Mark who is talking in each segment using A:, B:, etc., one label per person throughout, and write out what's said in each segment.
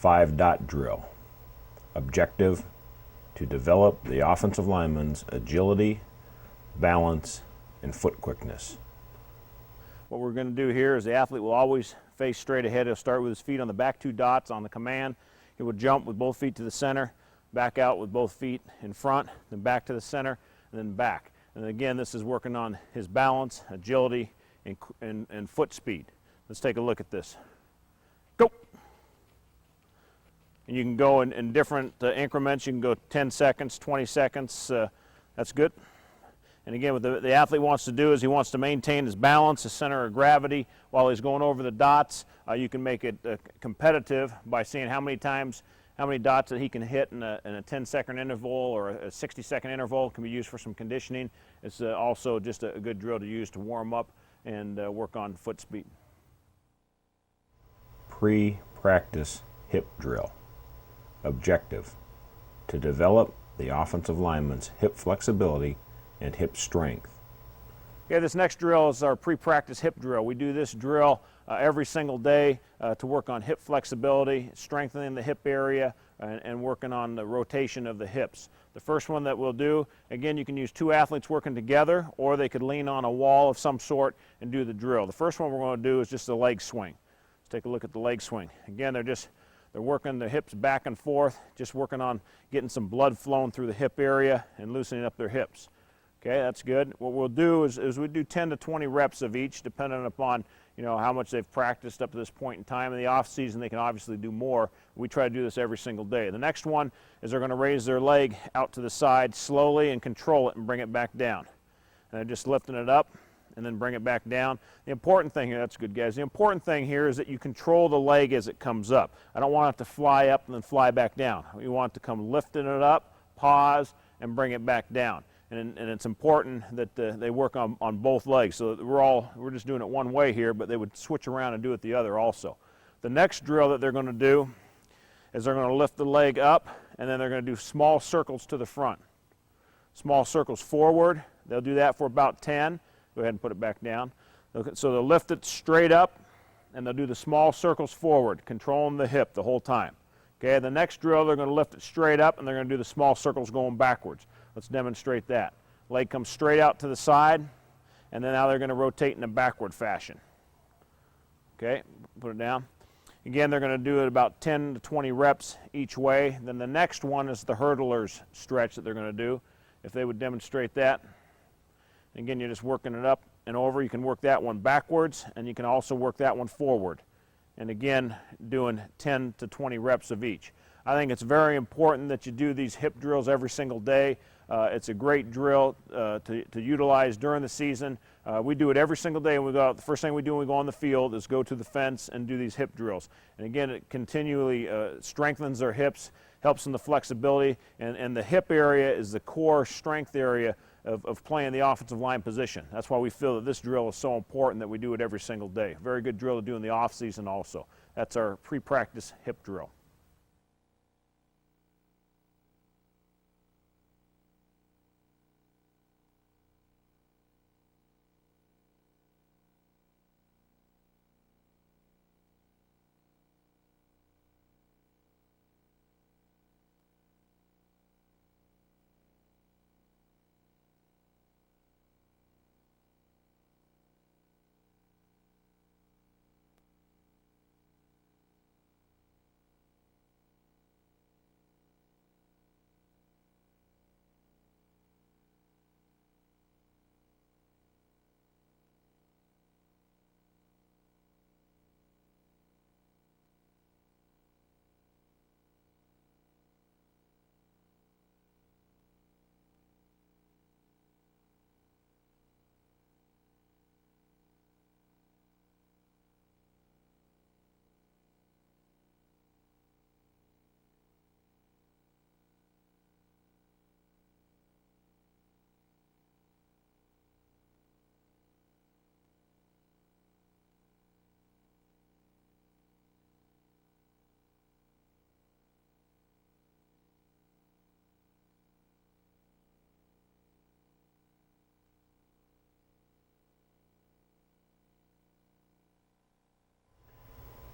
A: 5-dot drill. Objective: to develop the offensive lineman's agility, balance, and foot quickness. What we're going to do here is the athlete will always face straight ahead. He'll start with his feet on the back 2 dots on the command. He will jump with both feet to the center, back out with both feet in front, then back to the center, and then back. And again, this is working on his balance, agility, and foot speed. Let's take a look at this. Go! And you can go in different increments. You can go 10 seconds, 20 seconds. That's good. And again, what the athlete wants to do is he wants to maintain his balance, his center of gravity, while he's going over the dots. You can make it competitive by seeing how many dots that he can hit in a 10-second interval or a 60-second interval. It can be used for some conditioning. It's also just a good drill to use to warm up and work on foot speed. Pre-practice hip drill. Objective: to develop the offensive lineman's hip flexibility and hip strength. Okay, this next drill is our pre-practice hip drill. We do this drill every single day to work on hip flexibility, strengthening the hip area, and working on the rotation of the hips. The first one that we'll do, again, you can use 2 athletes working together, or they could lean on a wall of some sort and do the drill. The first one we're going to do is just a leg swing. Let's take a look at the leg swing. Again, they're working the hips back and forth, just working on getting some blood flowing through the hip area and loosening up their hips. Okay, that's good. What we'll do is we do 10 to 20 reps of each, depending upon how much they've practiced up to this point in time. In the off season, they can obviously do more. We try to do this every single day. The next one is they're going to raise their leg out to the side slowly and control it and bring it back down. And they're just lifting it up and then bring it back down. The important thing here, that's good guys, the important thing here is that you control the leg as it comes up. I don't want it to fly up and then fly back down. We want it to come lifting it up, pause, and bring it back down. And it's important that they work on both legs. So that we're just doing it one way here, but they would switch around and do it the other also. The next drill that they're going to do is they're going to lift the leg up, and then they're going to do small circles to the front. Small circles forward. They'll do that for about 10. Go ahead and put it back down. So they'll lift it straight up, and they'll do the small circles forward, controlling the hip the whole time. Okay, the next drill, they're going to lift it straight up, and they're going to do the small circles going backwards. Let's demonstrate that. Leg comes straight out to the side, and then now they're going to rotate in a backward fashion. Okay, put it down. Again, they're going to do it about 10 to 20 reps each way. Then the next one is the hurdler's stretch that they're going to do. If they would demonstrate that. Again, you're just working it up and over. You can work that one backwards, and you can also work that one forward. And again, doing 10 to 20 reps of each. I think it's very important that you do these hip drills every single day. It's a great drill to utilize during the season. We do it every single day, and we go out. The first thing we do when we go on the field is go to the fence and do these hip drills. And again, it continually strengthens their hips, helps in the flexibility, and the hip area is the core strength area of playing the offensive line position. That's why we feel that this drill is so important that we do it every single day. Very good drill to do in the off season also. That's our pre-practice hip drill.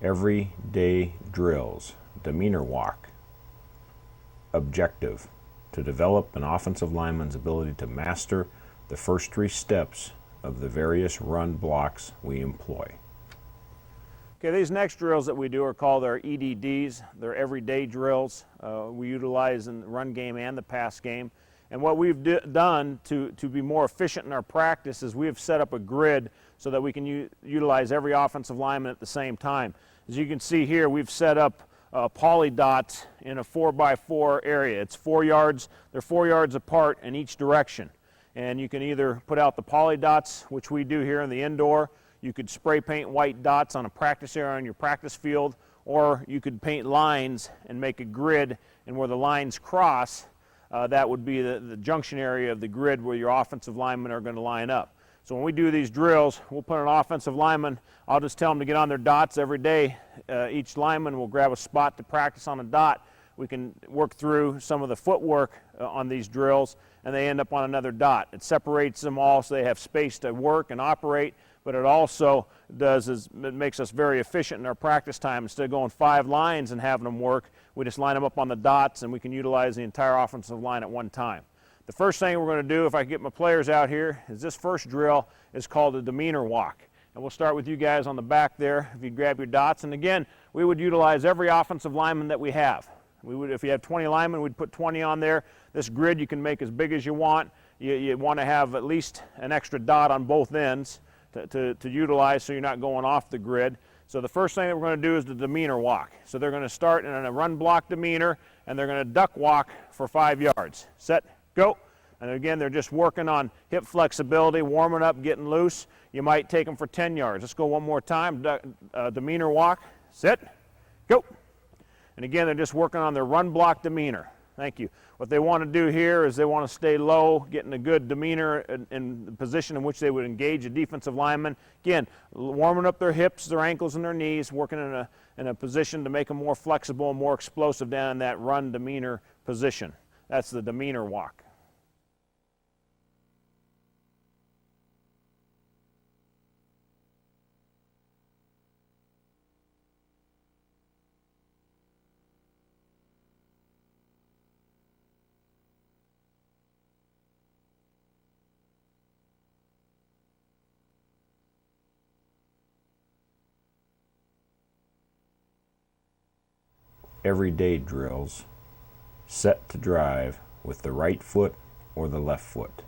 A: Everyday drills Demeanor walk. Objective: to develop an offensive lineman's ability to master the first 3 steps of the various run blocks we employ. Okay, these next drills that we do are called our EDDs. They're everyday drills we utilize in the run game and the pass game. And what we've done to be more efficient in our practice is we have set up a grid so that we can utilize every offensive lineman at the same time. As you can see here, we've set up poly dots in a 4x4 area. It's 4 yards. They're 4 yards apart in each direction. And you can either put out the poly dots, which we do here in the indoor. You could spray paint white dots on a practice area on your practice field, or you could paint lines and make a grid, and where the lines cross, that would be the junction area of the grid where your offensive linemen are going to line up. So when we do these drills, we'll put an offensive lineman, I'll just tell them to get on their dots every day. Each lineman will grab a spot to practice on a dot. We can work through some of the footwork on these drills, and they end up on another dot. It separates them all so they have space to work and operate, but it also it makes us very efficient in our practice time. Instead of going 5 lines and having them work, we just line them up on the dots, and we can utilize the entire offensive line at one time. The first thing we're going to do, if I can get my players out here, is this first drill is called the Demeanor walk. And we'll start with you guys on the back there. If you grab your dots, and again, we would utilize every offensive lineman that we have. If you have 20 linemen, we'd put 20 on there. This grid you can make as big as you want. You want to have at least an extra dot on both ends to utilize so you're not going off the grid. So the first thing that we're going to do is the Demeanor walk. So they're going to start in a run block Demeanor, and they're going to duck walk for 5 yards. Set, go. And again, they're just working on hip flexibility, warming up, getting loose. You might take them for 10 yards. Let's go one more time. Demeanor walk, sit, go. And again, they're just working on their run block Demeanor. Thank you. What they want to do here is they want to stay low, getting a good demeanor in the position in which they would engage a defensive lineman. Again, warming up their hips, their ankles, and their knees, working in a position to make them more flexible and more explosive down in that run demeanor position. That's the Demeanor walk. Everyday drills: set to drive with the right foot or the left foot.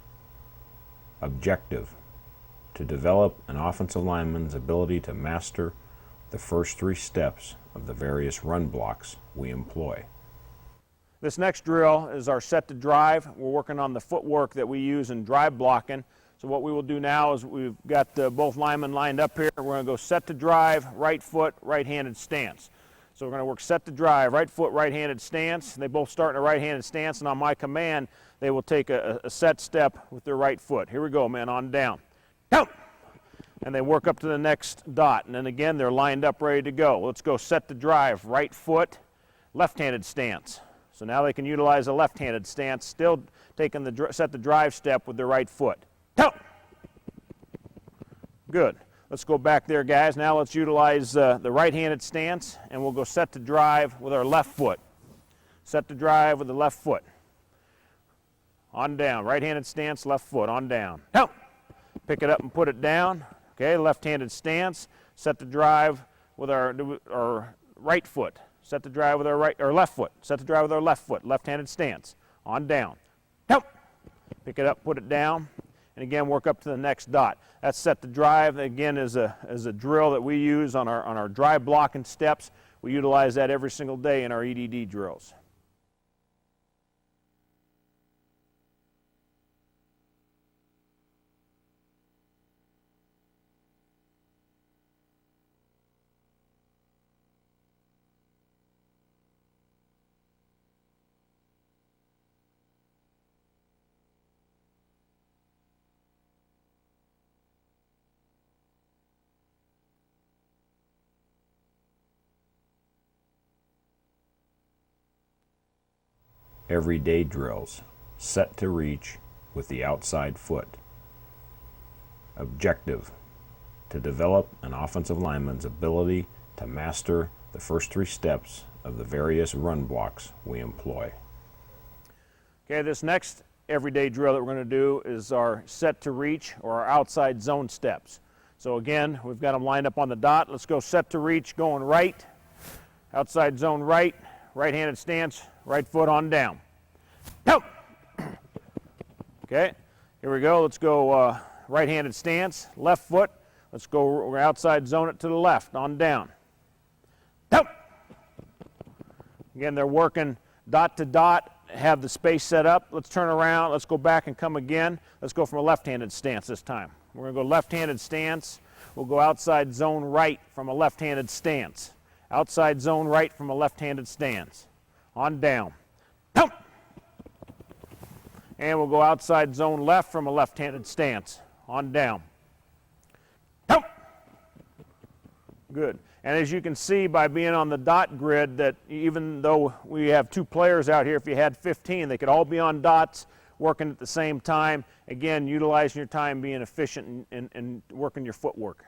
A: Objective: to develop an offensive lineman's ability to master the first 3 steps of the various run blocks we employ. This next drill is our set to drive. We're working on the footwork that we use in drive blocking. So what we will do now is we've got both linemen lined up here. We're going to go set to drive, right foot, right-handed stance. So we're going to work set to drive, right foot, right-handed stance. They both start in a right-handed stance, and on my command, they will take a set step with their right foot. Here we go, man, on down. Down! And they work up to the next dot. And then again, they're lined up, ready to go. Let's go set to drive, right foot, left-handed stance. So now they can utilize a left-handed stance, still taking the set to drive step with their right foot. Down! Good. Let's go back there, guys. Now let's utilize the right-handed stance, and we'll go set to drive with our left foot. Set to drive with the left foot. On down. Right-handed stance, left foot. On down. Down. Pick it up and put it down. Okay, left-handed stance. Set to drive with our right foot. Set to drive with our left foot. Set to drive with our left foot. Left-handed stance. On down. Down. Pick it up, put it down. And again, work up to the next dot. That's set to drive. Again, is a drill that we use on our drive blocking steps. We utilize that every single day in our EDD drills. Everyday drills: set to reach with the outside foot. Objective: to develop an offensive lineman's ability to master the first 3 steps of the various run blocks we employ.
B: Okay, this next everyday drill that we're going to do is our set to reach or our outside zone steps. So again, we've got them lined up on the dot. Let's go set to reach, going right, outside zone right, right-handed stance, right foot on down. Go! Okay, here we go. Let's go right-handed stance, left foot. Let's go outside zone it to the left, on down. Go! Again, they're working dot to dot, have the space set up. Let's turn around. Let's go back and come again. Let's go from a left-handed stance this time. We're going to go left-handed stance. We'll go outside zone right from a left-handed stance. Outside zone right from a left-handed stance. On down. Go! And we'll go outside zone left from a left-handed stance. On down. Go! Good. And as you can see by being on the dot grid that even though we have 2 players out here, if you had 15, they could all be on dots working at the same time. Again, utilizing your time, being efficient and working your footwork.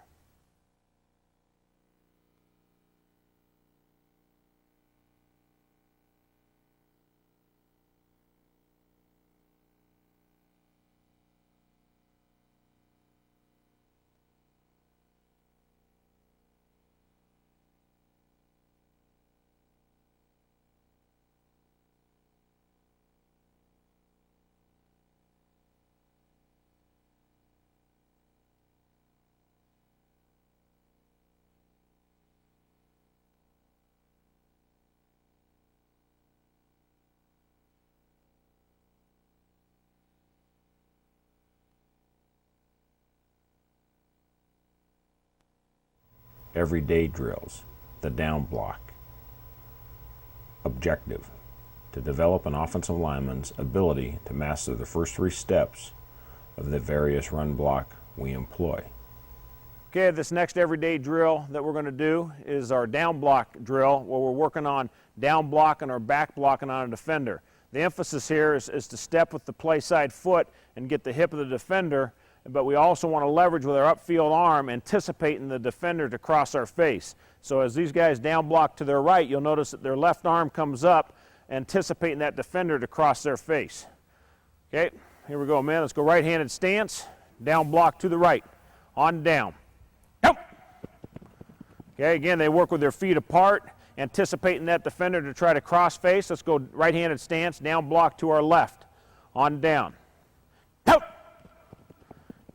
A: Everyday drills, the down block. Objective, to develop an offensive lineman's ability to master the first 3 steps of the various run block we employ.
B: Okay, this next everyday drill that we're going to do is our down block drill, where we're working on down blocking or back blocking on a defender. The emphasis here is to step with the play side foot and get the hip of the defender, but we also want to leverage with our upfield arm, anticipating the defender to cross our face. So as these guys down block to their right, you'll notice that their left arm comes up, anticipating that defender to cross their face. Okay, here we go, man. Let's go right-handed stance, down block to the right, on down. Go! Okay, again, they work with their feet apart, anticipating that defender to try to cross face. Let's go right-handed stance, down block to our left, on down. Go!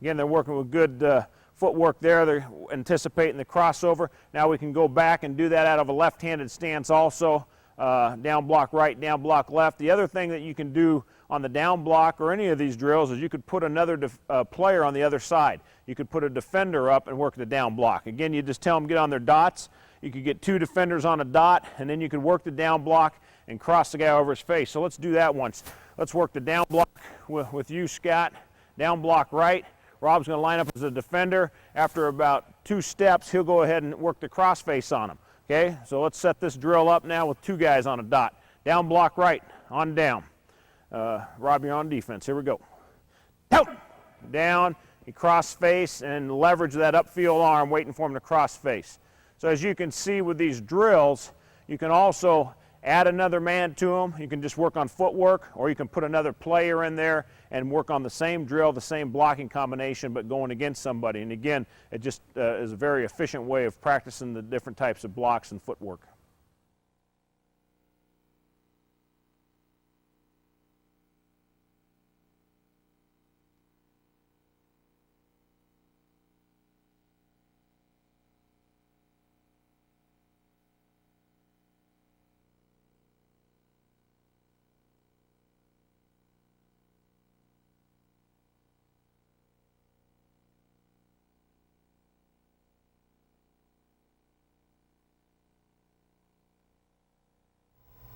B: Again, they're working with good footwork there. They're anticipating the crossover. Now we can go back and do that out of a left-handed stance also. Down block right, down block left. The other thing that you can do on the down block or any of these drills is you could put another player on the other side. You could put a defender up and work the down block. Again, you just tell them get on their dots. You could get 2 defenders on a dot, and then you could work the down block and cross the guy over his face. So let's do that once. Let's work the down block with you, Scott. Down block right. Rob's going to line up as a defender. After about 2 steps, he'll go ahead and work the cross face on him. Okay, so let's set this drill up now with 2 guys on a dot. Down block right, on down. Rob, you're on defense. Here we go. Down, you cross face and leverage that upfield arm, waiting for him to cross face. So as you can see with these drills, you can also add another man to them. You can just work on footwork, or you can put another player in there and work on the same drill, the same blocking combination, but going against somebody. And again, it just is a very efficient way of practicing the different types of blocks and footwork.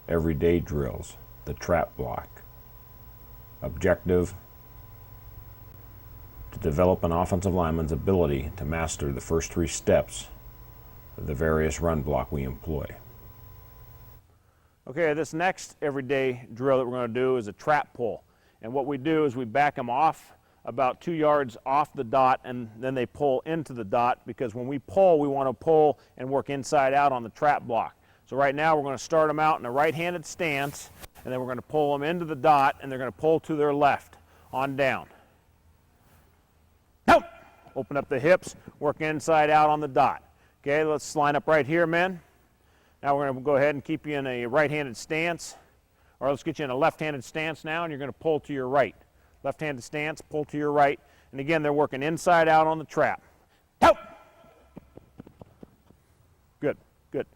A: Everyday drills, the trap block. Objective, to develop an offensive lineman's ability to master the first 3 steps of the various run block we employ.
B: Okay, this next everyday drill that we're going to do is a trap pull. And what we do is we back them off about 2 yards off the dot, and then they pull into the dot, because when we pull, we want to pull and work inside out on the trap block. So right now we're going to start them out in a right-handed stance, and then we're going to pull them into the dot, and they're going to pull to their left, on down. Nope. Open up the hips, work inside out on the dot. Okay, let's line up right here, men. Now we're going to go ahead and keep you in a right-handed stance, or let's get you in a left-handed stance now, and you're going to pull to your right. Left-handed stance, pull to your right, and again, they're working inside out on the trap. Nope. Good, good.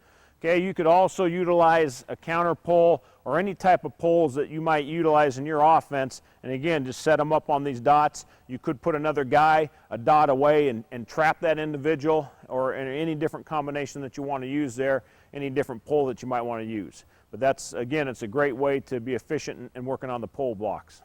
B: Okay, you could also utilize a counter pull or any type of pulls that you might utilize in your offense, and again, just set them up on these dots. You could put another guy a dot away and trap that individual, or any different combination that you want to use there, any different pull that you might want to use. But that's, again, it's a great way to be efficient in working on the pull blocks.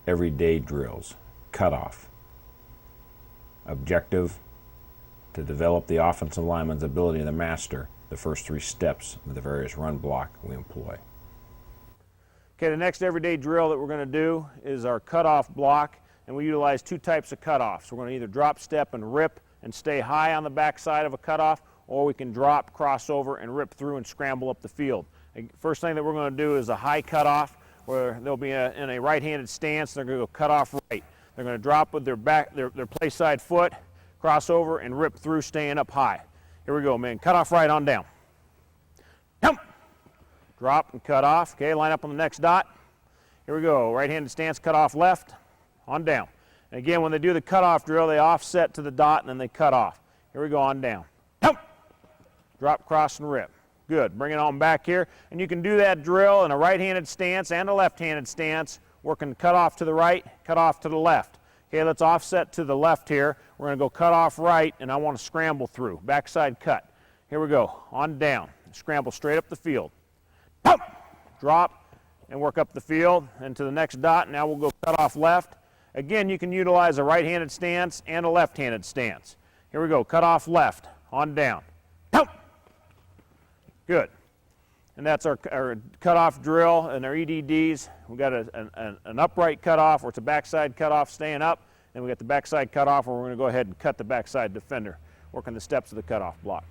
A: Everyday drills. Cutoff. Objective, to develop the offensive lineman's ability to master the first 3 steps of the various run block we employ.
B: Okay, the next everyday drill that we're going to do is our cutoff block, and we utilize 2 types of cutoffs. We're going to either drop, step, and rip and stay high on the back side of a cutoff, or we can drop, cross over, and rip through and scramble up the field. First thing that we're going to do is a high cutoff, where they'll be in a right-handed stance. They're going to go cut off right. They're going to drop with their play side foot, cross over, and rip through, staying up high. Here we go, man. Cut off right, on down. Jump. Drop and cut off. Okay, line up on the next dot. Here we go. Right-handed stance, cut off left, on down. And again, when they do the cutoff drill, they offset to the dot and then they cut off. Here we go, on down. Jump. Drop, cross, and rip. Good. Bring it on back here. And you can do that drill in a right-handed stance and a left-handed stance, working cut off to the right, cut off to the left. Okay, let's offset to the left here. We're going to go cut off right, and I want to scramble through. Backside cut. Here we go. On down. Scramble straight up the field. Drop and work up the field and to the next dot. Now we'll go cut off left. Again, you can utilize a right-handed stance and a left-handed stance. Here we go. Cut off left. On down. Good. And that's our cutoff drill and our EDDs. We've got an upright cutoff, or it's a backside cutoff staying up. Then we got the backside cutoff, where we're going to go ahead and cut the backside defender, working the steps of the cutoff block.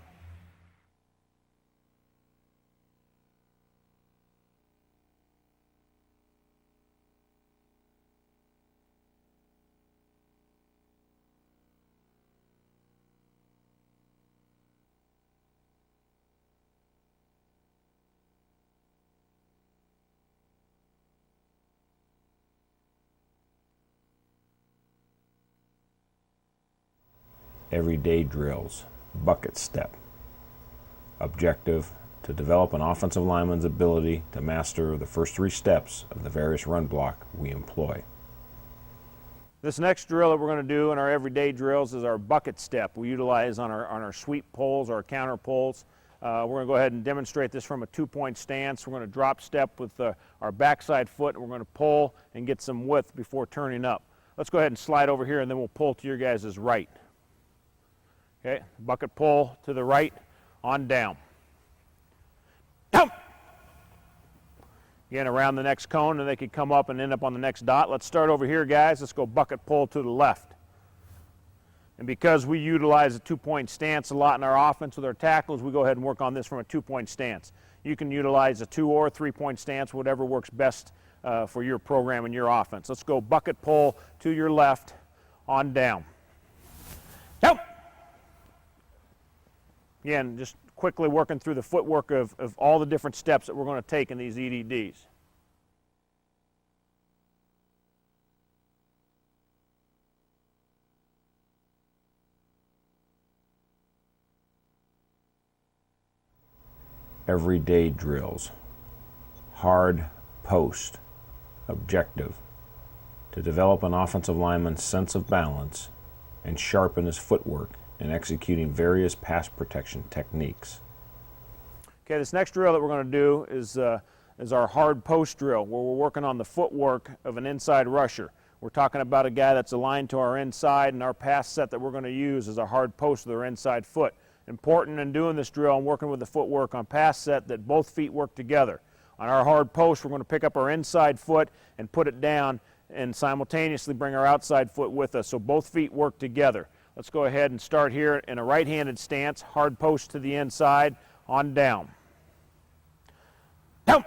A: Everyday drills. Bucket step. Objective, to develop an offensive lineman's ability to master the first 3 steps of the various run block we employ.
B: This next drill that we're going to do in our everyday drills is our bucket step we utilize on our sweep pulls, our counter pulls. We're going to go ahead and demonstrate this from a 2-point stance. We're going to drop step with our backside foot, and we're going to pull and get some width before turning up. Let's go ahead and slide over here, and then we'll pull to your guys' right. Okay, bucket pull to the right, on down. Jump! Again, around the next cone, and they could come up and end up on the next dot. Let's start over here, guys. Let's go bucket pull to the left. And because we utilize a 2-point stance a lot in our offense with our tackles, we go ahead and work on this from a 2-point stance. You can utilize a 2- or 3-point stance, whatever works best for your program and your offense. Let's go bucket pull to your left, on down. Jump! Again, just quickly working through the footwork of all the different steps that we're going to take in these EDDs.
A: Everyday drills. Hard post. Objective, to develop an offensive lineman's sense of balance and sharpen his footwork and executing various pass protection techniques.
B: Okay, this next drill that we're going to do is our hard post drill, where we're working on the footwork of an inside rusher. We're talking about a guy that's aligned to our inside, and our pass set that we're going to use is a hard post with our inside foot. Important in doing this drill and working with the footwork on pass set that both feet work together. On our hard post, we're going to pick up our inside foot and put it down and simultaneously bring our outside foot with us, so both feet work together. Let's go ahead and start here in a right-handed stance, hard post to the inside, on down. Down.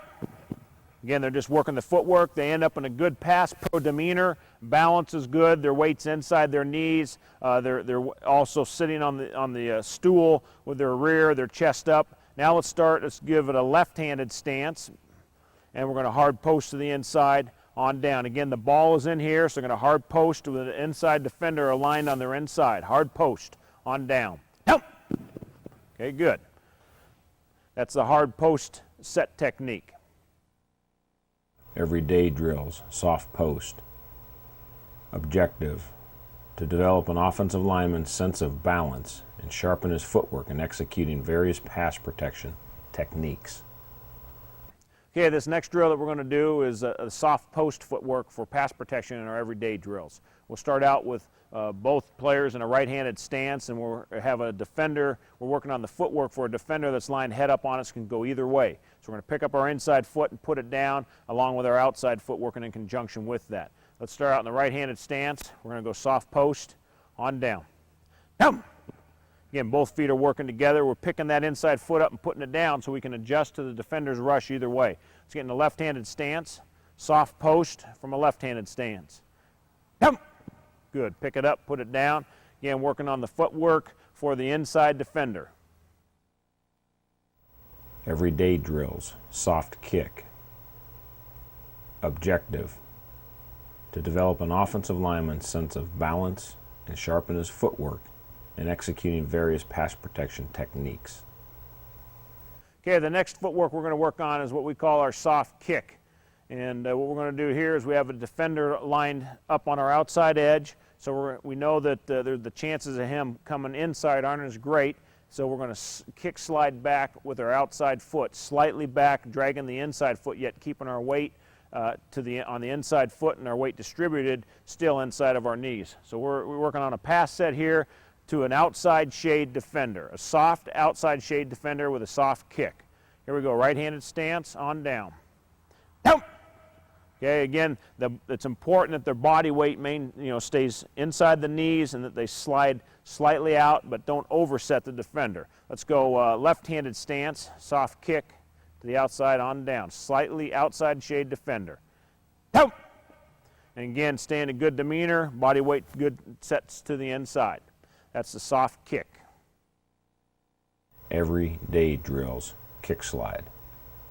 B: Again, they're just working the footwork. They end up in a good pass pro demeanor. Balance is good. Their weight's inside their knees. They're also sitting on the stool with their rear, their chest up. Now let's give it a left-handed stance, and we're going to hard post to the inside, on down. Again, the ball is in here, so they're going to hard post with the inside defender aligned on their inside. Hard post, on down. Down. Okay, good. That's the hard post set technique.
A: Everyday drills, soft post. Objective, to develop an offensive lineman's sense of balance and sharpen his footwork in executing various pass protection techniques.
B: Okay, this next drill that we're going to do is a soft post footwork for pass protection in our everyday drills. We'll start out with both players in a right-handed stance, and we'll have a defender. We're working on the footwork for a defender that's lined head up on us, can go either way. So we're going to pick up our inside foot and put it down along with our outside foot working in conjunction with that. Let's start out in the right-handed stance. We're going to go soft post, on down. Down. Again, both feet are working together. We're picking that inside foot up and putting it down so we can adjust to the defender's rush either way. Let's get in a left-handed stance, soft post from a left-handed stance. Down. Good. Pick it up, put it down. Again, working on the footwork for the inside defender.
A: Everyday drills, soft kick. Objective, to develop an offensive lineman's sense of balance and sharpen his footwork in executing various pass protection techniques.
B: Okay, the next footwork we're going to work on is what we call our soft kick. And what we're going to do here is we have a defender lined up on our outside edge, so we know that the chances of him coming inside aren't as great, so we're going to kick slide back with our outside foot, slightly back, dragging the inside foot, yet keeping our weight on the inside foot and our weight distributed still inside of our knees. So we're working on a pass set here to an outside shade defender, a soft outside shade defender with a soft kick. Here we go, right-handed stance, on down. Down. Okay, again, it's important that their body weight stays inside the knees and that they slide slightly out, but don't overset the defender. Let's go left-handed stance, soft kick to the outside, on down. Slightly outside shade defender. Down. And again, stay in a good demeanor, body weight good sets to the inside. That's the soft kick.
A: Everyday drills, kick slide.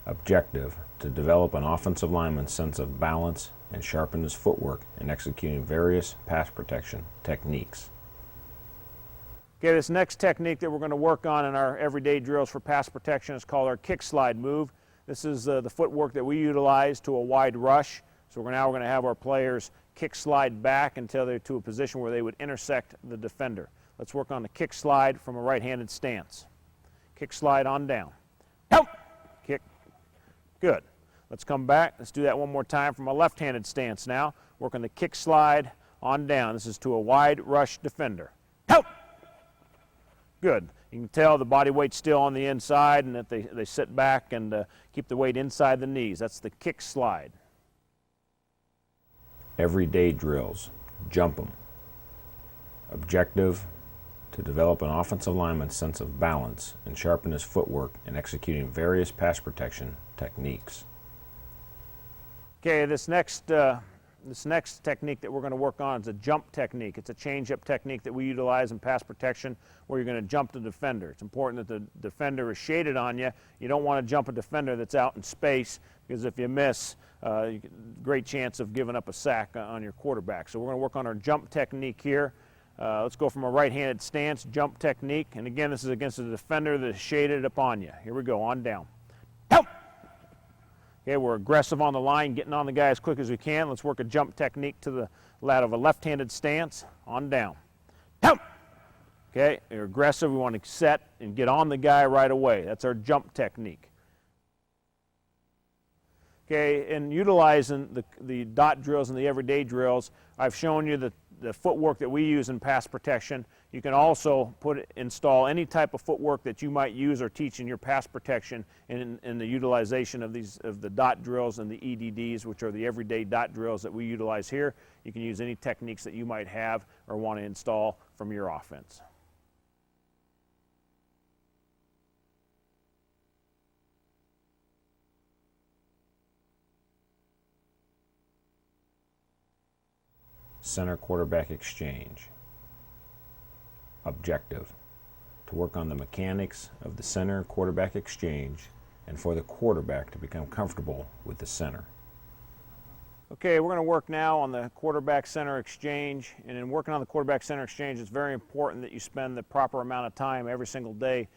A: Objective, to develop an offensive lineman's sense of balance and sharpen his footwork in executing various pass protection techniques.
B: Okay, this next technique that we're going to work on in our everyday drills for pass protection is called our kick slide move. This is the footwork that we utilize to a wide rush. So we're going to have our players kick slide back until they're to a position where they would intersect the defender. Let's work on the kick slide from a right-handed stance. Kick slide, on down. Down. Kick. Good. Let's come back. Let's do that one more time from a left-handed stance now. Work on the kick slide, on down. This is to a wide rush defender. Down. Good. You can tell the body weight's still on the inside and that they sit back and keep the weight inside the knees. That's the kick slide.
A: Everyday drills, jump 'em. Objective, to develop an offensive lineman's sense of balance and sharpen his footwork in executing various pass protection techniques.
B: Okay, this next technique that we're going to work on is a jump technique. It's a change-up technique that we utilize in pass protection where you're going to jump the defender. It's important that the defender is shaded on you. You don't want to jump a defender that's out in space, because if you miss, great chance of giving up a sack on your quarterback. So we're going to work on our jump technique here. Let's go from a right-handed stance, jump technique. And again, this is against a defender that is shaded upon you. Here we go, on down. Down. Okay, we're aggressive on the line, getting on the guy as quick as we can. Let's work a jump technique to the lad of a left-handed stance, on down. Down. Okay, you're aggressive, we want to set and get on the guy right away. That's our jump technique. Okay, in utilizing the dot drills and the everyday drills, I've shown you the footwork that we use in pass protection. You can also install any type of footwork that you might use or teach in your pass protection in the utilization of the dot drills and the EDDs, which are the everyday dot drills that we utilize here. You can use any techniques that you might have or want to install from your offense.
A: Center quarterback exchange. Objective: to work on the mechanics of the center quarterback exchange and for the quarterback to become comfortable with the center.
B: Okay, we're going to work now on the quarterback center exchange, and in working on the quarterback center exchange, it's very important that you spend the proper amount of time every single day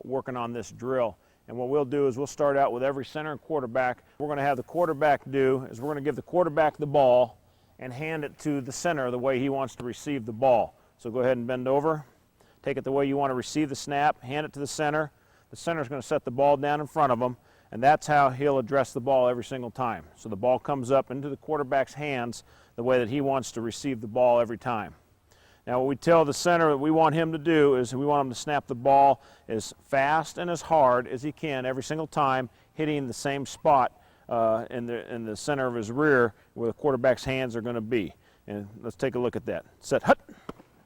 B: working on this drill. And what we'll do is we'll start out with every center quarterback. What we're going to have the quarterback do is we're going to give the quarterback the ball and hand it to the center the way he wants to receive the ball. So go ahead and bend over, take it the way you want to receive the snap, hand it to the center. The center's going to set the ball down in front of him, and that's how he'll address the ball every single time. So the ball comes up into the quarterback's hands the way that he wants to receive the ball every time. Now what we tell the center that we want him to do is we want him to snap the ball as fast and as hard as he can every single time, hitting the same spot in the center of his rear where the quarterback's hands are going to be. And let's take a look at that. Set, hut,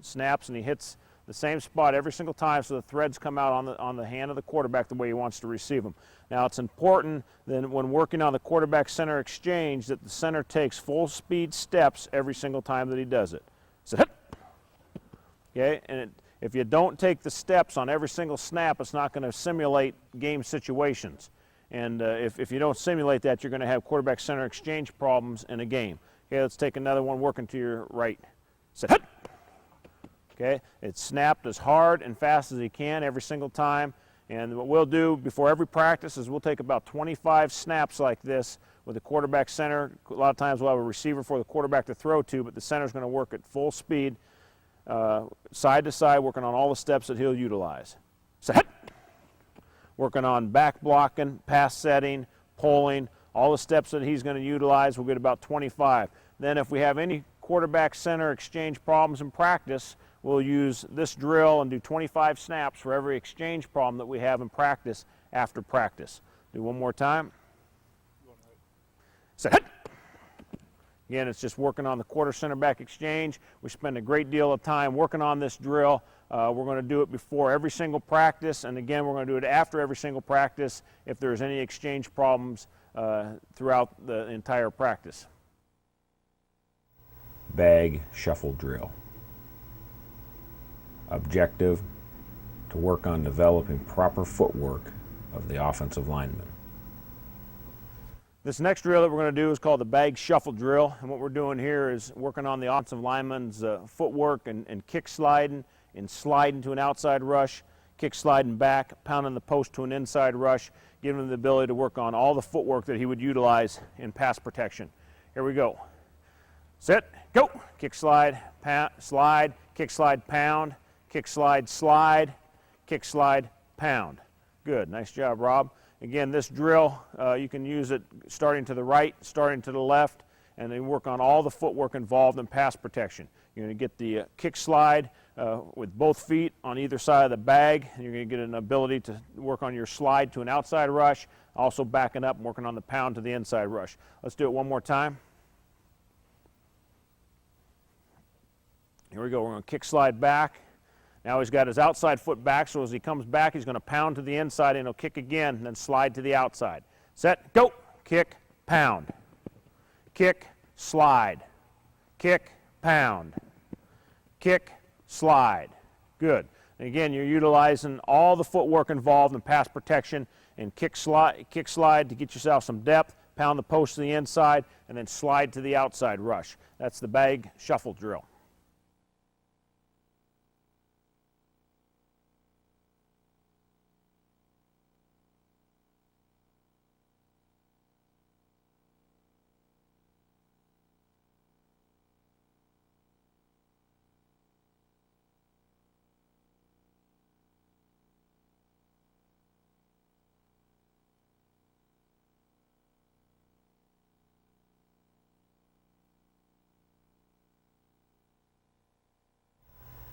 B: snaps, and he hits the same spot every single time, so the threads come out on the hand of the quarterback the way he wants to receive them. Now it's important that when working on the quarterback center exchange that the center takes full speed steps every single time that he does it. Set, hut. Okay, and if you don't take the steps on every single snap, it's not going to simulate game situations. And if you don't simulate that, you're going to have quarterback center exchange problems in a game. Okay, let's take another one working to your right. Set, hut. Okay, it's snapped as hard and fast as he can every single time. And what we'll do before every practice is we'll take about 25 snaps like this with the quarterback center. A lot of times we'll have a receiver for the quarterback to throw to, but the center's going to work at full speed, side to side, working on all the steps that he'll utilize. Set, hut. Working on back blocking, pass setting, pulling, all the steps that he's going to utilize. We'll get about 25. Then if we have any quarterback center exchange problems in practice, we'll use this drill and do 25 snaps for every exchange problem that we have in practice after practice. Do one more time. Set, hut. Again, it's just working on the quarter center back exchange. We spend a great deal of time working on this drill. We're going to do it before every single practice, and again, we're going to do it after every single practice if there's any exchange problems throughout the entire practice.
A: Bag shuffle drill. Objective: to work on developing proper footwork of the offensive lineman.
B: This next drill that we're going to do is called the bag shuffle drill, and what we're doing here is working on the offensive lineman's footwork and kick sliding and sliding to an outside rush, kick sliding back, pounding the post to an inside rush, giving him the ability to work on all the footwork that he would utilize in pass protection. Here we go. Set, go. Kick slide, slide, kick slide, pound, kick slide, slide, kick slide, pound. Good, nice job, Rob. Again, this drill, you can use it starting to the right, starting to the left, and then work on all the footwork involved in pass protection. You're going to get the kick slide with both feet on either side of the bag, and you're going to get an ability to work on your slide to an outside rush, also backing up and working on the pound to the inside rush. Let's do it one more time. Here we go. We're going to kick slide back. Now he's got his outside foot back, so as he comes back, he's going to pound to the inside, and he'll kick again, and then slide to the outside. Set, go. Kick, pound. Kick, slide. Kick, pound. Kick, slide. Good. And again, you're utilizing all the footwork involved in pass protection and kick slide to get yourself some depth, pound the post to the inside, and then slide to the outside rush. That's the bag shuffle drill.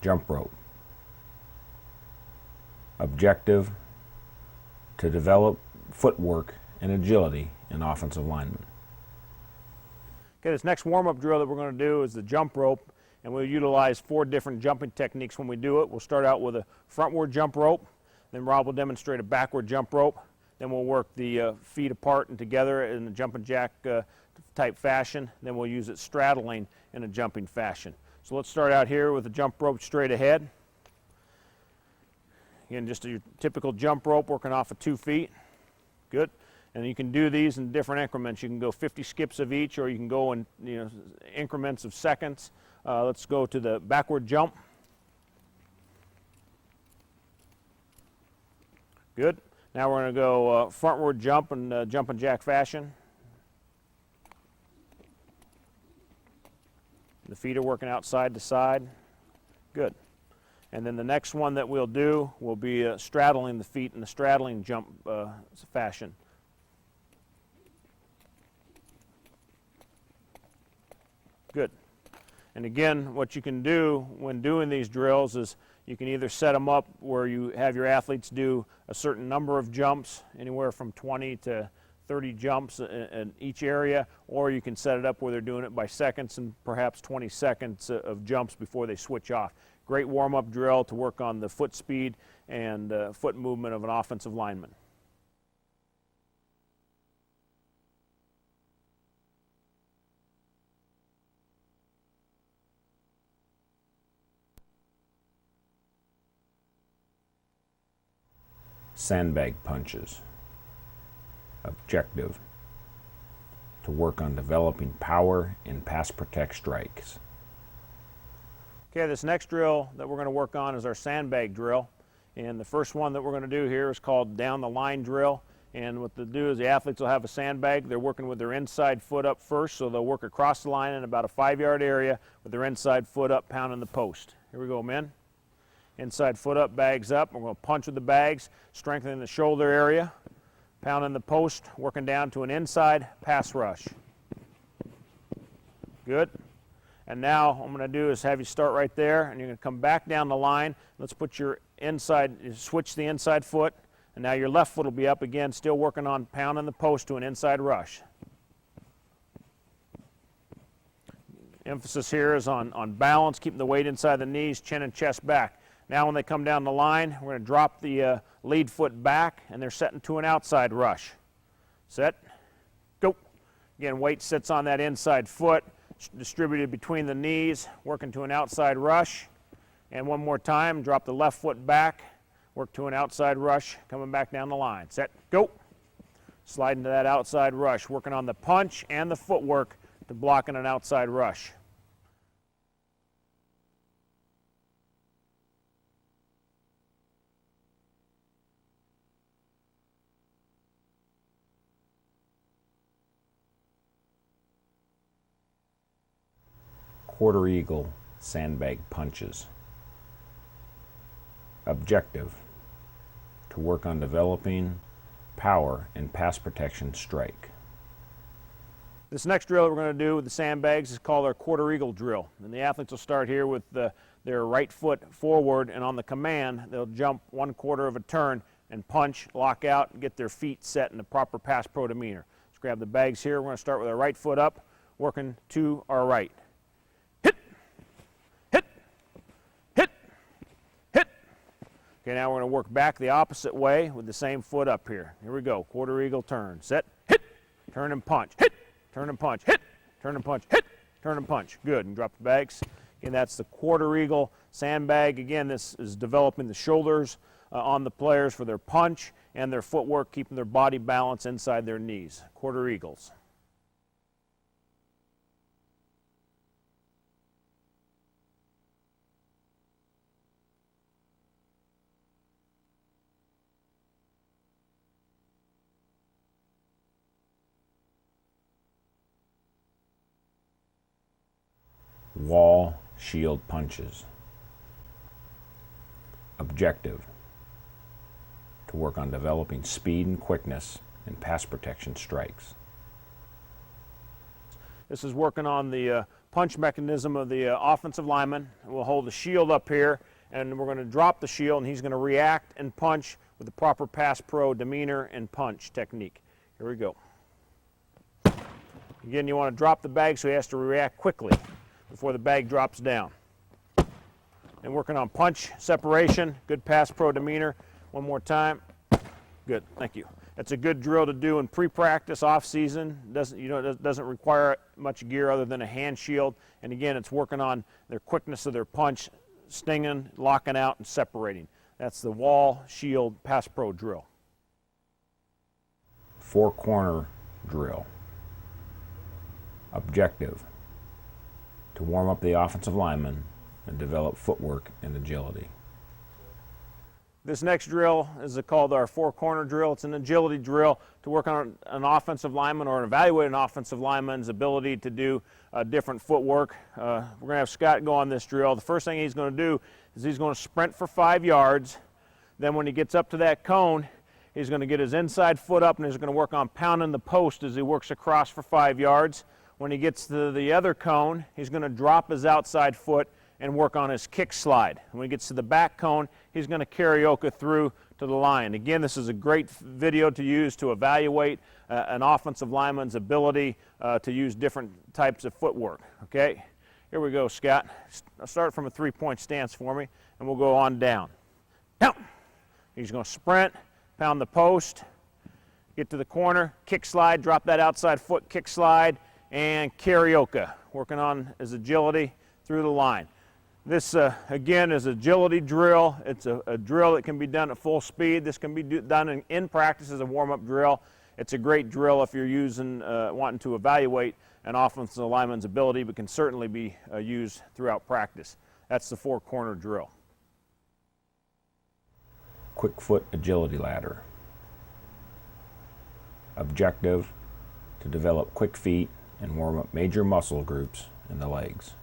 A: jump rope. Objective, to develop footwork and agility in offensive linemen.
B: Okay, this next warm-up drill that we're going to do is the jump rope, and we'll utilize 4 different jumping techniques when we do it. We'll start out with a frontward jump rope, then Rob will demonstrate a backward jump rope, then we'll work the feet apart and together in a jumping jack type fashion, then we'll use it straddling in a jumping fashion. So let's start out here with the jump rope straight ahead. Again, just your typical jump rope working off of 2 feet. Good. And you can do these in different increments. You can go 50 skips of each, or you can go in increments of seconds. Let's go to the backward jump. Good. Now we're going to go frontward jump in jumping jack fashion. The feet are working out side to side. Good. And then the next one that we'll do will be straddling the feet in the straddling jump fashion. Good. And again, what you can do when doing these drills is you can either set them up where you have your athletes do a certain number of jumps, anywhere from 20 to 30 jumps in each area, or you can set it up where they're doing it by seconds and perhaps 20 seconds of jumps before they switch off. Great warm-up drill to work on the foot speed and foot movement of an offensive lineman.
A: Sandbag punches. Objective, to work on developing power in pass protect strikes.
B: Okay, this next drill that we're going to work on is our sandbag drill. And the first one that we're going to do here is called down the line drill. And what they'll do is the athletes will have a sandbag. They're working with their inside foot up first, so they'll work across the line in about a 5-yard area with their inside foot up, pounding the post. Here we go, men. Inside foot up, bags up. We're going to punch with the bags, strengthening the shoulder area, pounding the post, working down to an inside pass rush. Good. And now what I'm going to do is have you start right there, and you're going to come back down the line. Let's put your inside, switch the inside foot, and now your left foot will be up again, still working on pounding the post to an inside rush. Emphasis here is on balance, keeping the weight inside the knees, chin and chest back. Now when they come down the line, we're going to drop the lead foot back, and they're setting to an outside rush. Set, go. Again, weight sits on that inside foot, distributed between the knees, working to an outside rush. And one more time, drop the left foot back, work to an outside rush, coming back down the line. Set, go. Slide into that outside rush, working on the punch and the footwork to blocking an outside rush.
A: Quarter eagle sandbag punches. Objective, to work on developing power in pass protection strike.
B: This next drill that we're going to do with the sandbags is called our quarter eagle drill. And the athletes will start here with their right foot forward, and on the command they'll jump 1/4 of a turn and punch, lock out, and get their feet set in the proper pass pro demeanor. Let's grab the bags here. We're going to start with our right foot up, working to our right. Okay, now we're going to work back the opposite way with the same foot up here. Here we go. Quarter eagle turn. Set. Hit. Turn and punch. Hit. Turn and punch. Hit. Turn and punch. Hit. Turn and punch. Good. And drop the bags. Again, that's the quarter eagle sandbag. Again, this is developing the shoulders on the players for their punch and their footwork, keeping their body balance inside their knees. Quarter eagles.
A: Wall shield punches. Objective, to work on developing speed and quickness in pass protection strikes.
B: This is working on the punch mechanism of the offensive lineman. We'll hold the shield up here, and we're going to drop the shield, and he's going to react and punch with the proper pass pro demeanor and punch technique. Here we go. Again, you want to drop the bag so he has to react quickly before the bag drops down. And working on punch separation, good pass pro demeanor. One more time. Good, thank you. That's a good drill to do in pre-practice, off-season. It doesn't require much gear other than a hand shield. And again, it's working on their quickness of their punch, stinging, locking out, and separating. That's the wall shield pass pro drill.
A: Four-corner drill. Objective: to warm up the offensive lineman and develop footwork and agility.
B: This next drill is called our four-corner drill. It's an agility drill to work on an offensive lineman or evaluate an offensive lineman's ability to do different footwork. We're going to have Scott go on this drill. The first thing he's going to do is he's going to sprint for 5 yards. Then when he gets up to that cone, he's going to get his inside foot up and he's going to work on pounding the post as he works across for 5 yards. When he gets to the other cone, he's going to drop his outside foot and work on his kick slide. When he gets to the back cone, he's going to karaoke through to the line. Again, this is a great video to use to evaluate an offensive lineman's ability to use different types of footwork. Okay, here we go, Scott. Start from a three-point stance for me, and we'll go on down. Down. He's going to sprint, pound the post, get to the corner, kick slide, drop that outside foot, kick slide, and karaoke, working on his agility through the line. This, again, is agility drill. It's a drill that can be done at full speed. This can be done in practice as a warm-up drill. It's a great drill if you're wanting to evaluate an offensive lineman's ability, but can certainly be used throughout practice. That's the four-corner drill.
A: Quick foot agility ladder. Objective: to develop quick feet and warm up major muscle groups in the legs.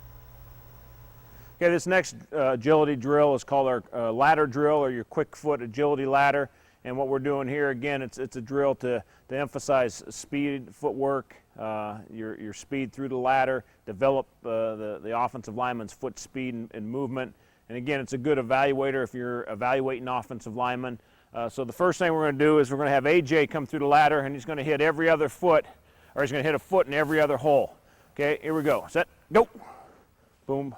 B: Okay, this next agility drill is called our ladder drill, or your quick foot agility ladder. And what we're doing here, again, it's a drill to emphasize speed, footwork, your speed through the ladder, develop the offensive lineman's foot speed and movement. And again, it's a good evaluator if you're evaluating offensive linemen. So the first thing we're going to do is we're going to have AJ come through the ladder, and he's going to hit every other foot, or he's going to hit a foot in every other hole. Okay, here we go. Set, go. Boom.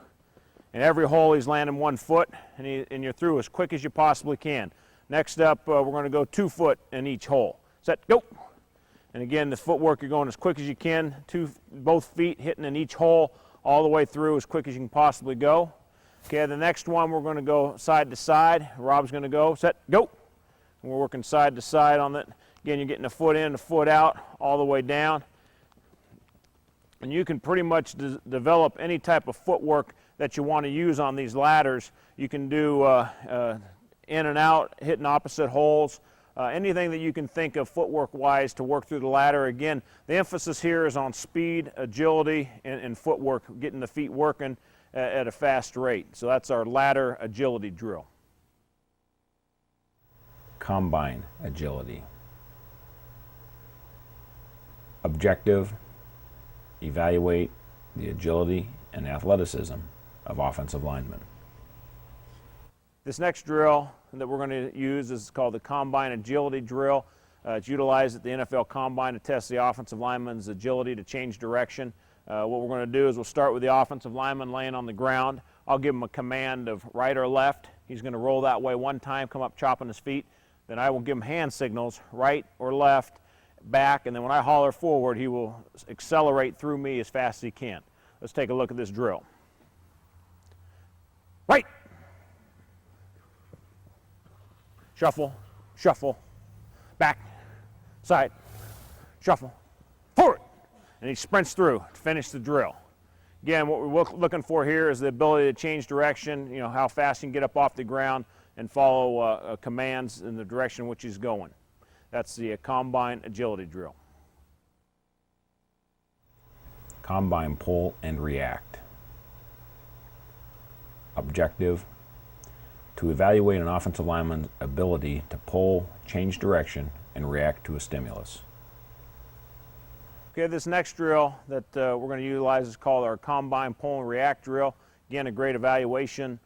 B: In every hole, he's landing 1 foot, and you're through as quick as you possibly can. Next up, we're going to go 2 foot in each hole. Set, go. And again, the footwork, you're going as quick as you can, both feet hitting in each hole all the way through as quick as you can possibly go. Okay, the next one, we're going to go side to side. Rob's going to go, set, go. And we're working side to side on that. Again, you're getting a foot in, a foot out, all the way down. And you can pretty much develop any type of footwork that you want to use on these ladders. You can do in and out, hitting opposite holes, anything that you can think of footwork-wise to work through the ladder. Again, the emphasis here is on speed, agility, and footwork, getting the feet working at a fast rate. So that's our ladder agility drill.
A: Combine agility. Objective: evaluate the agility and athleticism of offensive linemen.
B: This next drill that we're going to use is called the Combine Agility Drill. It's utilized at the NFL Combine to test the offensive lineman's agility to change direction. What we're going to do is we'll start with the offensive lineman laying on the ground. I'll give him a command of right or left. He's going to roll that way 1 time, come up chopping his feet. Then I will give him hand signals, right or left, back, and then when I holler forward, he will accelerate through me as fast as he can. Let's take a look at this drill. Right. Shuffle, shuffle, back, side, shuffle, forward. And he sprints through to finish the drill. Again, what we're looking for here is the ability to change direction, how fast he can get up off the ground and follow commands in the direction in which he's going. That's the Combine Agility Drill.
A: Combine pull and react. Objective: to evaluate an offensive lineman's ability to pull, change direction, and react to a stimulus.
B: Okay, this next drill that we're going to utilize is called our Combine Pull and React drill. Again, a great evaluation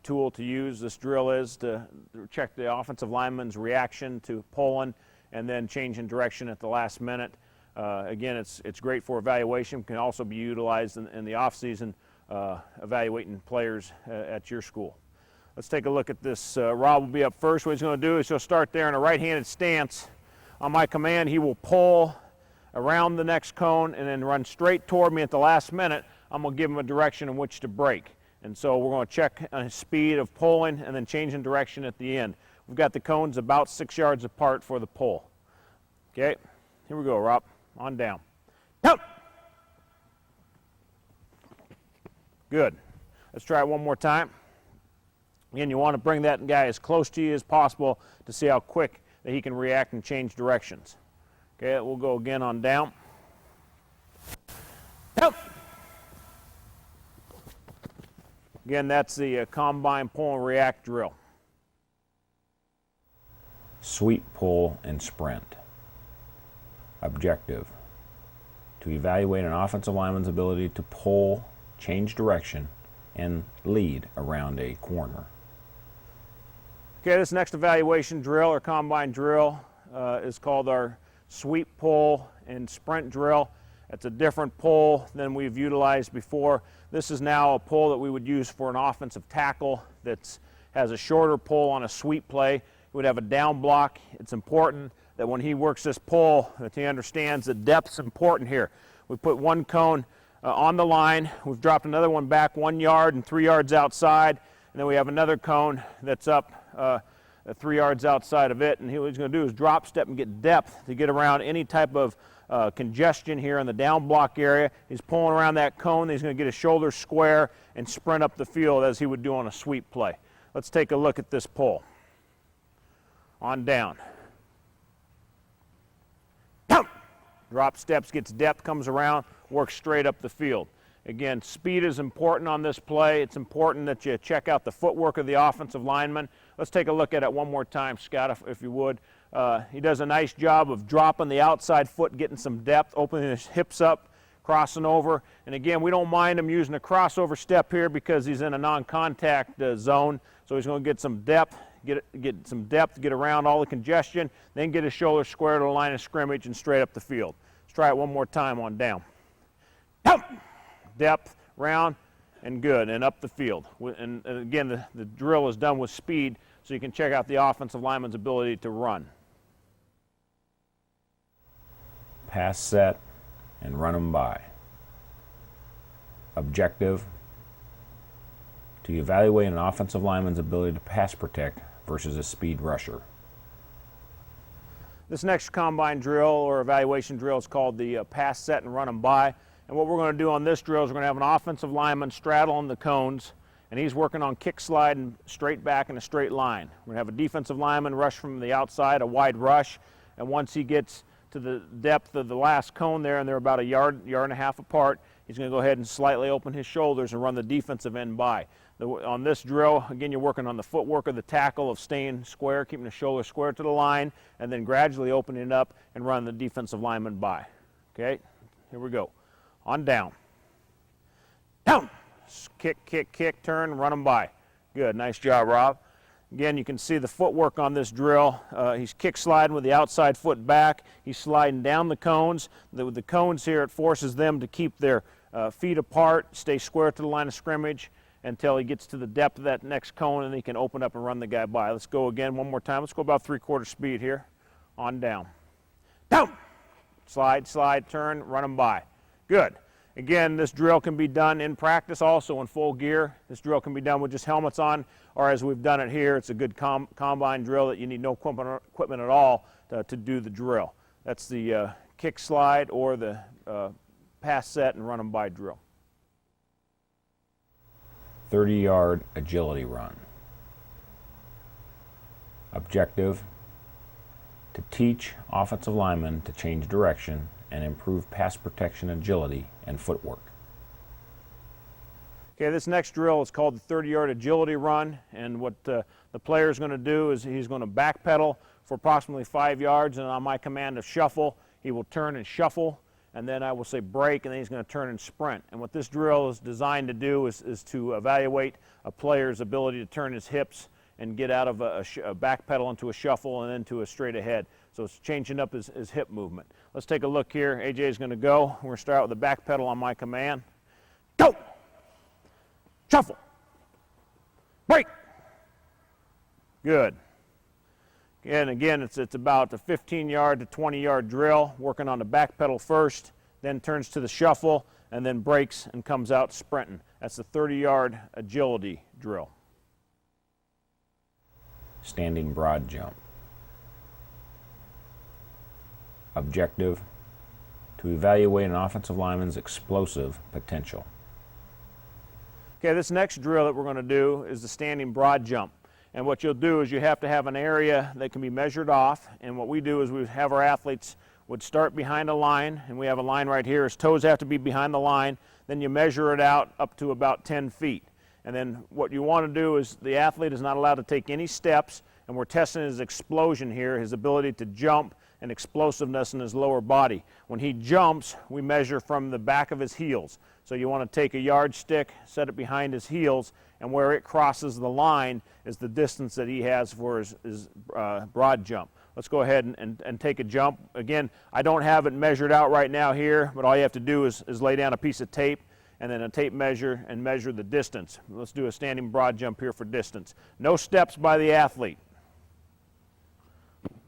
B: tool to use. This drill is to check the offensive lineman's reaction to pulling and then changing direction at the last minute. Again, it's great for evaluation. Can also be utilized in the off season evaluating players at your school. Let's take a look at this. Rob will be up first. What he's going to do is he'll start there in a right-handed stance. On my command, he will pull around the next cone and then run straight toward me at the last minute. I'm going to give him a direction in which to break. And so we're going to check his speed of pulling and then changing direction at the end. We've got the cones about 6 yards apart for the pull. Okay, here we go, Rob. On down. Jump! Good. Let's try it one more time. Again, you want to bring that guy as close to you as possible to see how quick that he can react and change directions. Okay, we'll go again on down. Jump! Again, that's the Combine Pull and React drill.
A: Sweep, pull, and sprint. Objective: to evaluate an offensive lineman's ability to pull, change direction, and lead around a corner.
B: Okay, this next evaluation drill or combine drill is called our sweep, pull, and sprint drill. It's a different pull than we've utilized before. This is now a pull that we would use for an offensive tackle that has a shorter pull on a sweep play. It would have a down block. It's important that when he works this pull that he understands that depth's important here. We put one cone on the line. We've dropped another one back 1 yard and 3 yards outside. And then we have another cone that's up 3 yards outside of it. And what he's going to do is drop step and get depth to get around any type of congestion here in the down block area. He's pulling around that cone. He's going to get his shoulders square and sprint up the field as he would do on a sweep play. Let's take a look at this pull. On down. Drop steps, gets depth, comes around, works straight up the field. Again, speed is important on this play. It's important that you check out the footwork of the offensive lineman. Let's take a look at it one more time, Scott, if you would. He does a nice job of dropping the outside foot, getting some depth, opening his hips up, crossing over. And again, we don't mind him using a crossover step here because he's in a non-contact zone. So he's going to get some depth, get around all the congestion, then get his shoulders square to the line of scrimmage and straight up the field. Let's try it one more time on down. Depth, round, and good, and up the field. And again, the drill is done with speed, so you can check out the offensive lineman's ability to run.
A: Pass set and run them by. Objective: to evaluate an offensive lineman's ability to pass protect versus a speed rusher.
B: This next combine drill or evaluation drill is called the pass set and run them by. And what we're going to do on this drill is we're going to have an offensive lineman straddling the cones, and he's working on kick slide and straight back in a straight line. We're going to have a defensive lineman rush from the outside, a wide rush, and once he gets to the depth of the last cone there, and they're about a yard and a half apart, he's going to go ahead and slightly open his shoulders and run the defensive end by. On this drill, again, you're working on the footwork of the tackle of staying square, keeping the shoulder square to the line, and then gradually opening it up and run the defensive lineman by. Okay, here we go. On down. Down. Kick, kick, kick, turn, run them by. Good, nice job, Rob. Again, you can see the footwork on this drill. He's kick sliding with the outside foot back. He's sliding down the cones. With the cones here, it forces them to keep their feet apart, stay square to the line of scrimmage until he gets to the depth of that next cone, and he can open up and run the guy by. Let's go again one more time. Let's go about 3/4 speed here. On down. Down. Slide, slide, turn, run them by. Good. Again, this drill can be done in practice also in full gear. This drill can be done with just helmets on, or as we've done it here, it's a good combine drill that you need no equipment at all to do the drill. That's the kick slide or the pass set and run them by drill.
A: 30-yard agility run. Objective: to teach offensive linemen to change direction and improve pass protection agility and footwork.
B: Okay, this next drill is called the 30-yard agility run, and what the player is going to do is he's going to backpedal for approximately 5 yards, and on my command to shuffle, he will turn and shuffle, and then I will say break, and then he's going to turn and sprint. And what this drill is designed to do is to evaluate a player's ability to turn his hips and get out of a back pedal into a shuffle and into a straight ahead. So it's changing up his hip movement. Let's take a look here. AJ is going to go. We're going to start with the back pedal on my command. Go! Shuffle! Break! Good. And again, it's about a 15-yard to 20-yard drill, working on the back pedal first, then turns to the shuffle, and then breaks and comes out sprinting. That's the 30-yard agility drill.
A: Standing broad jump. Objective, to evaluate an offensive lineman's explosive potential.
B: Okay, this next drill that we're going to do is the standing broad jump. And what you'll do is you have to have an area that can be measured off, and what we do is we have our athletes would start behind a line, and we have a line right here. His toes have to be behind the line. Then you measure it out up to about 10 feet. And then what you want to do is the athlete is not allowed to take any steps, and we're testing his explosion here, his ability to jump and explosiveness in his lower body. When he jumps, we measure from the back of his heels. So you want to take a yardstick, set it behind his heels, and where it crosses the line is the distance that he has for his broad jump. Let's go ahead and take a jump. Again, I don't have it measured out right now here, but all you have to do is lay down a piece of tape and then a tape measure and measure the distance. Let's do a standing broad jump here for distance. No steps by the athlete.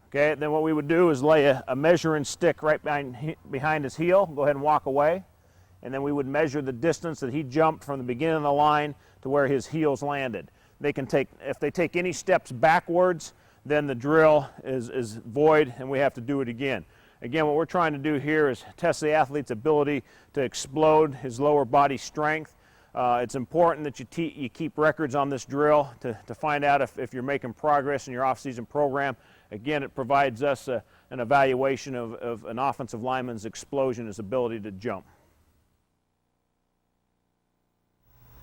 B: Okay, then what we would do is lay a measuring stick right behind his heel, go ahead and walk away, and then we would measure the distance that he jumped from the beginning of the line to where his heels landed. They can take, if they take any steps backwards, then the drill is void and we have to do it again. Again, what we're trying to do here is test the athlete's ability to explode his lower body strength. It's important that you keep records on this drill to find out if you're making progress in your off-season program. Again, it provides us an evaluation of an offensive lineman's explosion, his ability to jump.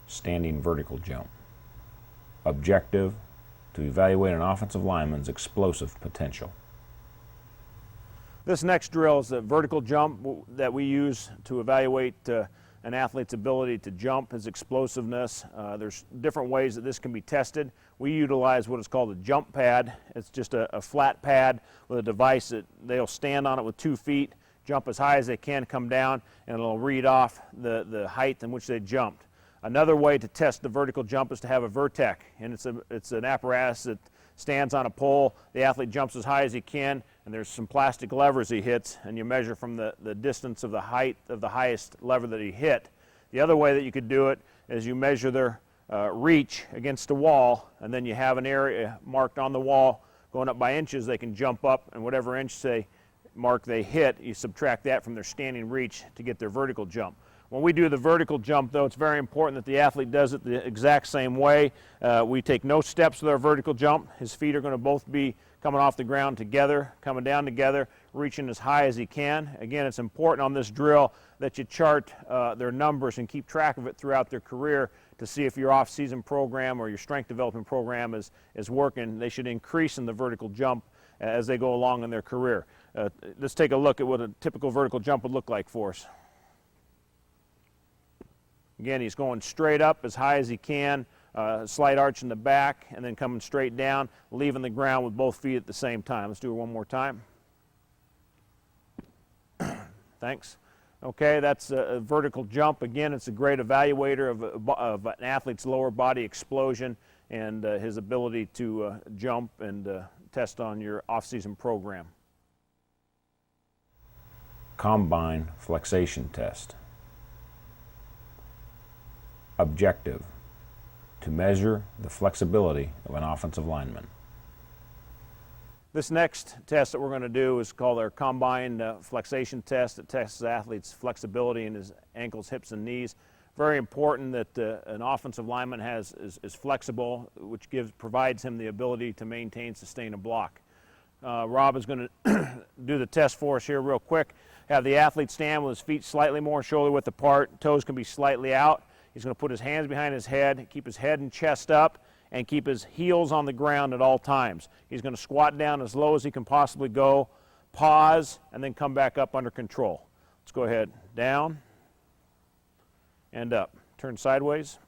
A: Standing vertical jump. Objective, to evaluate an offensive lineman's explosive potential.
B: This next drill is a vertical jump that we use to evaluate an athlete's ability to jump, his explosiveness. There's different ways that this can be tested. We utilize what is called a jump pad. It's just a flat pad with a device that they'll stand on it with 2 feet, jump as high as they can, come down, and it'll read off the height in which they jumped. Another way to test the vertical jump is to have a vertec, and it's an apparatus that stands on a pole. The athlete jumps as high as he can, and there's some plastic levers he hits, and you measure from the distance of the height of the highest lever that he hit. The other way that you could do it is you measure their reach against a wall, and then you have an area marked on the wall going up by inches. They can jump up, and whatever inch mark they hit, you subtract that from their standing reach to get their vertical jump. When we do the vertical jump, though, it's very important that the athlete does it the exact same way. We take no steps with our vertical jump. His feet are going to both be coming off the ground together, coming down together, reaching as high as he can. Again, it's important on this drill that you chart their numbers and keep track of it throughout their career to see if your off-season program or your strength development program is working. They should increase in the vertical jump as they go along in their career. Let's take a look at what a typical vertical jump would look like for us. Again, he's going straight up as high as he can, slight arch in the back, and then coming straight down, leaving the ground with both feet at the same time. Let's do it one more time. Thanks. Okay, that's a vertical jump. Again, it's a great evaluator of an athlete's lower body explosion and his ability to jump and test on your off-season program.
A: Combine flexation test. Objective, to measure the flexibility of an offensive lineman.
B: This next test that we're going to do is called our combined flexation test. It tests the athlete's flexibility in his ankles, hips, and knees. Very important that an offensive lineman is flexible, which provides him the ability to maintain, sustain a block. Rob is going to do the test for us here real quick. Have the athlete stand with his feet slightly more shoulder width apart. Toes can be slightly out. He's going to put his hands behind his head, keep his head and chest up, and keep his heels on the ground at all times. He's going to squat down as low as he can possibly go, pause, and then come back up under control. Let's go ahead. Down and up. Turn sideways.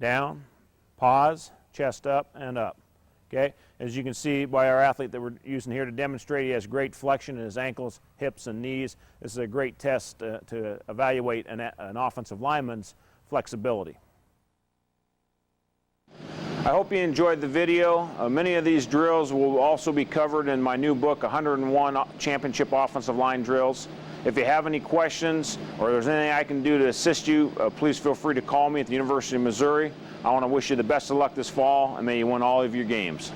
B: Down, pause, chest up and up. Okay? As you can see by our athlete that we're using here to demonstrate, he has great flexion in his ankles, hips, and knees. This is a great test to evaluate an offensive lineman's flexibility. I hope you enjoyed the video. Many of these drills will also be covered in my new book, 101 Championship Offensive Line Drills. If you have any questions or there's anything I can do to assist you, please feel free to call me at the University of Missouri. I want to wish you the best of luck this fall, and may you win all of your games.